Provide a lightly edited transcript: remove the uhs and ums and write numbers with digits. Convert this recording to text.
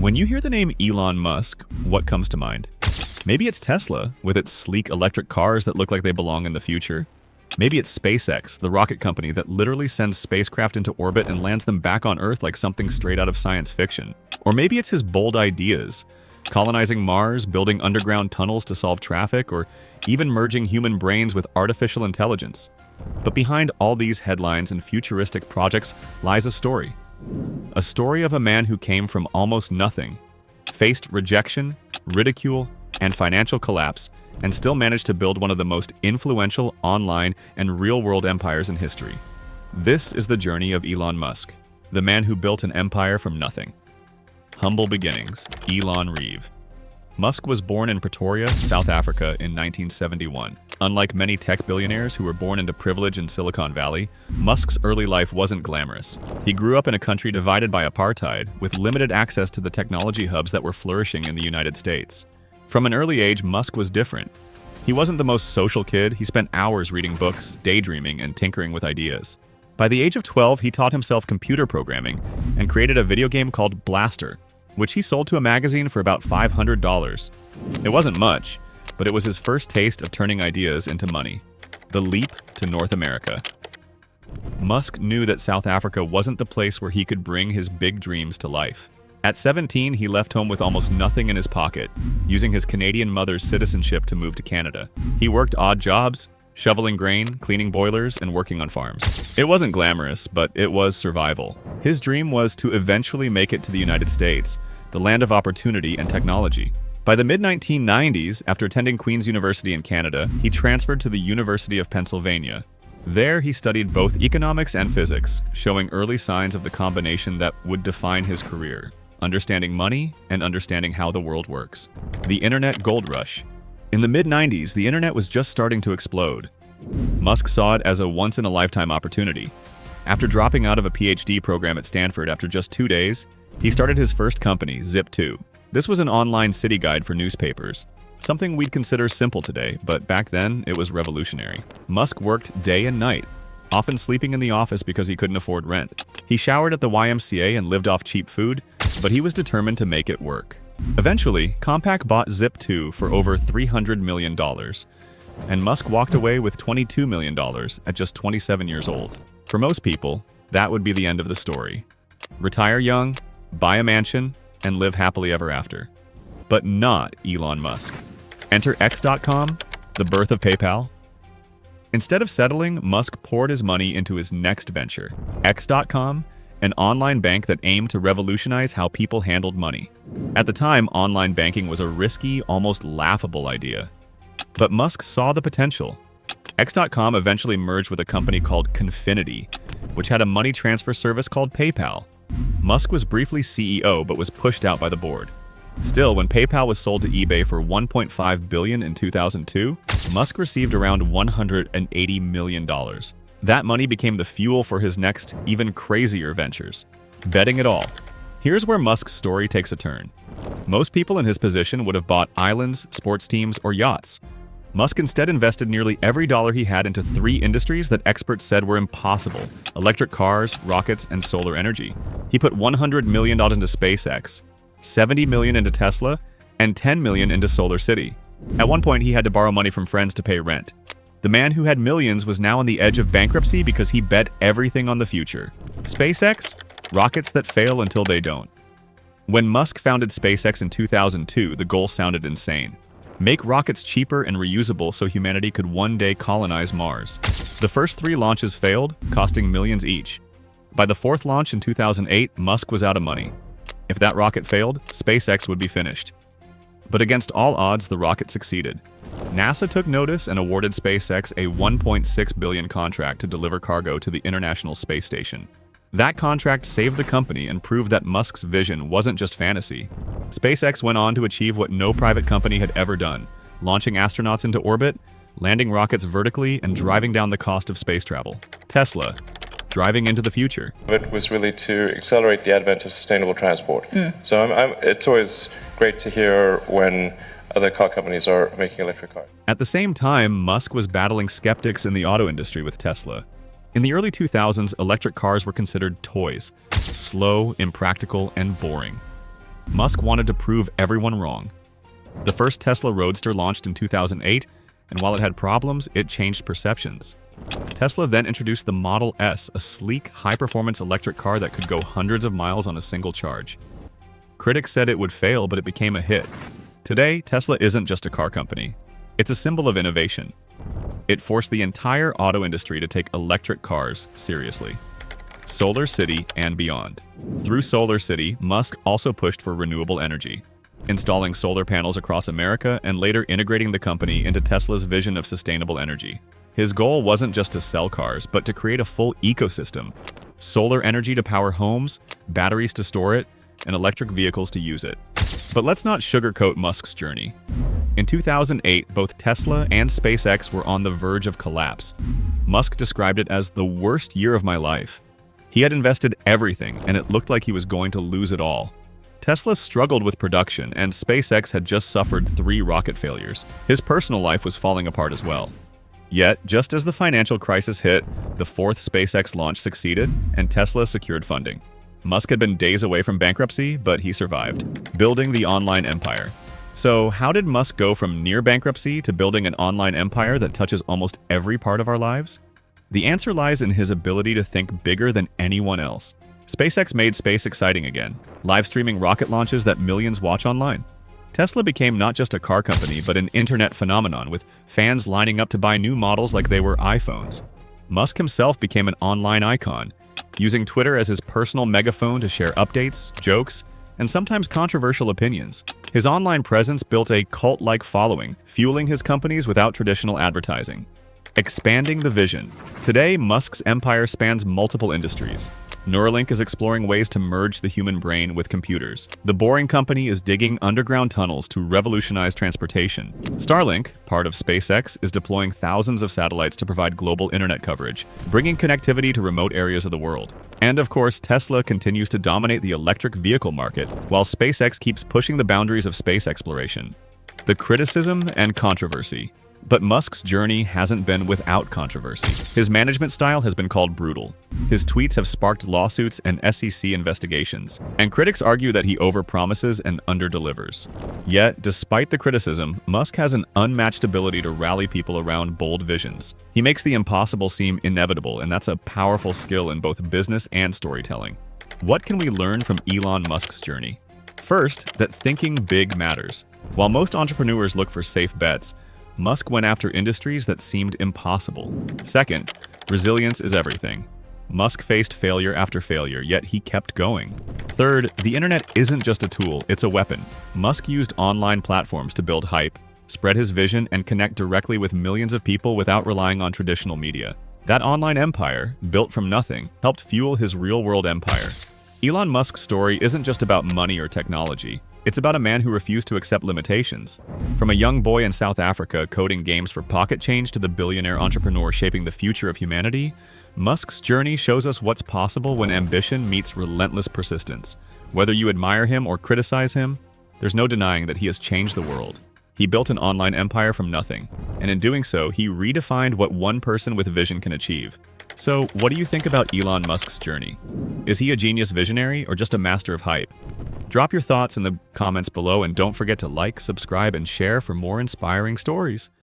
When you hear the name Elon Musk, what comes to mind? Maybe it's Tesla, with its sleek electric cars that look like they belong in the future. Maybe it's SpaceX, the rocket company that literally sends spacecraft into orbit and lands them back on Earth like something straight out of science fiction. Or maybe it's his bold ideas, colonizing Mars, building underground tunnels to solve traffic, or even merging human brains with artificial intelligence. But behind all these headlines and futuristic projects lies a story. A story of a man who came from almost nothing, faced rejection, ridicule, and financial collapse, and still managed to build one of the most influential online and real-world empires in history. This is the journey of Elon Musk, the man who built an empire from nothing. Humble beginnings, Elon Reeve. Musk was born in Pretoria, South Africa in 1971. Unlike many tech billionaires who were born into privilege in Silicon Valley, Musk's early life wasn't glamorous. He grew up in a country divided by apartheid, with limited access to the technology hubs that were flourishing in the United States. From an early age, Musk was different. He wasn't the most social kid. He spent hours reading books, daydreaming, and tinkering with ideas. By the age of 12, he taught himself computer programming and created a video game called Blaster, which he sold to a magazine for about $500. It wasn't much, but it was his first taste of turning ideas into money. The leap to North America. Musk knew that South Africa wasn't the place where he could bring his big dreams to life. At 17, he left home with almost nothing in his pocket, using his Canadian mother's citizenship to move to Canada. He worked odd jobs, shoveling grain, cleaning boilers, and working on farms. It wasn't glamorous, but it was survival. His dream was to eventually make it to the United States, the land of opportunity and technology. By the mid-1990s, after attending Queen's University in Canada, he transferred to the University of Pennsylvania. There, he studied both economics and physics, showing early signs of the combination that would define his career: understanding money and understanding how the world works. The Internet Gold Rush. In the mid-90s, the Internet was just starting to explode. Musk saw it as a once-in-a-lifetime opportunity. After dropping out of a PhD program at Stanford after just 2 days, he started his first company, Zip2. This was an online city guide for newspapers, something we'd consider simple today, but back then it was revolutionary. Musk worked day and night, often sleeping in the office because he couldn't afford rent. He showered at the YMCA and lived off cheap food, but he was determined to make it work. Eventually, Compaq bought Zip2 for over $300 million, and Musk walked away with $22 million at just 27 years old. For most people, that would be the end of the story. Retire young, buy a mansion, and live happily ever after. But not Elon Musk. Enter X.com, the birth of PayPal. Instead of settling, Musk poured his money into his next venture, X.com, an online bank that aimed to revolutionize how people handled money. At the time, online banking was a risky, almost laughable idea. But Musk saw the potential. X.com eventually merged with a company called Confinity, which had a money transfer service called PayPal. Musk was briefly CEO but was pushed out by the board. Still, when PayPal was sold to eBay for $1.5 billion in 2002, Musk received around $180 million. That money became the fuel for his next, even crazier ventures. Betting it all. Here's where Musk's story takes a turn. Most people in his position would have bought islands, sports teams, or yachts. Musk instead invested nearly every dollar he had into 3 industries that experts said were impossible: electric cars, rockets, and solar energy. He put $100 million into SpaceX, $70 million into Tesla, and $10 million into Solar City. At one point, he had to borrow money from friends to pay rent. The man who had millions was now on the edge of bankruptcy because he bet everything on the future. SpaceX? Rockets that fail until they don't. When Musk founded SpaceX in 2002, the goal sounded insane: make rockets cheaper and reusable so humanity could one day colonize Mars. The first 3 launches failed, costing millions each. By the 4th launch in 2008, Musk was out of money. If that rocket failed, SpaceX would be finished. But against all odds, the rocket succeeded. NASA took notice and awarded SpaceX a $1.6 billion contract to deliver cargo to the International Space Station. That contract saved the company and proved that Musk's vision wasn't just fantasy. SpaceX went on to achieve what no private company had ever done: launching astronauts into orbit, landing rockets vertically, and driving down the cost of space travel. Tesla, driving into the future. It was really to accelerate the advent of sustainable transport. So it's always great to hear when other car companies are making electric cars. At the same time, Musk was battling skeptics in the auto industry with Tesla. In the early 2000s, electric cars were considered toys: slow, impractical, and boring. Musk wanted to prove everyone wrong. The first Tesla Roadster launched in 2008, and while it had problems, it changed perceptions. Tesla then introduced the Model S, a sleek, high-performance electric car that could go hundreds of miles on a single charge. Critics said it would fail, but it became a hit. Today, Tesla isn't just a car company. It's a symbol of innovation. It forced the entire auto industry to take electric cars seriously. Solar City and beyond. Through Solar City, Musk also pushed for renewable energy, installing solar panels across America and later integrating the company into Tesla's vision of sustainable energy. His goal wasn't just to sell cars, but to create a full ecosystem: solar energy to power homes, batteries to store it, and electric vehicles to use it. But let's not sugarcoat Musk's journey. In 2008, both Tesla and SpaceX were on the verge of collapse. Musk described it as the worst year of my life. He had invested everything, and it looked like he was going to lose it all. Tesla struggled with production, and SpaceX had just suffered 3 rocket failures. His personal life was falling apart as well. Yet, just as the financial crisis hit, the 4th SpaceX launch succeeded, and Tesla secured funding. Musk had been days away from bankruptcy, but he survived, building the online empire. So, how did Musk go from near bankruptcy to building an online empire that touches almost every part of our lives? The answer lies in his ability to think bigger than anyone else. SpaceX made space exciting again, live streaming rocket launches that millions watch online. Tesla became not just a car company, but an internet phenomenon, with fans lining up to buy new models like they were iPhones. Musk himself became an online icon, using Twitter as his personal megaphone to share updates, jokes, and sometimes controversial opinions. His online presence built a cult-like following, fueling his companies without traditional advertising. Expanding the vision. Today, Musk's empire spans multiple industries. Neuralink is exploring ways to merge the human brain with computers. The Boring Company is digging underground tunnels to revolutionize transportation. Starlink, part of SpaceX, is deploying thousands of satellites to provide global internet coverage, bringing connectivity to remote areas of the world. And of course, Tesla continues to dominate the electric vehicle market, while SpaceX keeps pushing the boundaries of space exploration. The criticism and controversy. But Musk's journey hasn't been without controversy. His management style has been called brutal. His tweets have sparked lawsuits and SEC investigations, and critics argue that he overpromises and underdelivers. Yet, despite the criticism, Musk has an unmatched ability to rally people around bold visions. He makes the impossible seem inevitable, and that's a powerful skill in both business and storytelling. What can we learn from Elon Musk's journey? First, that thinking big matters. While most entrepreneurs look for safe bets, Musk went after industries that seemed impossible. Second, resilience is everything. Musk faced failure after failure, yet he kept going. Third, the internet isn't just a tool, it's a weapon. Musk used online platforms to build hype, spread his vision, and connect directly with millions of people without relying on traditional media. That online empire, built from nothing, helped fuel his real-world empire. Elon Musk's story isn't just about money or technology. It's about a man who refused to accept limitations. From a young boy in South Africa coding games for pocket change to the billionaire entrepreneur shaping the future of humanity, Musk's journey shows us what's possible when ambition meets relentless persistence. Whether you admire him or criticize him, there's no denying that he has changed the world. He built an online empire from nothing, and in doing so, he redefined what one person with vision can achieve. So, what do you think about Elon Musk's journey? Is he a genius visionary or just a master of hype? Drop your thoughts in the comments below, and don't forget to like, subscribe, and share for more inspiring stories.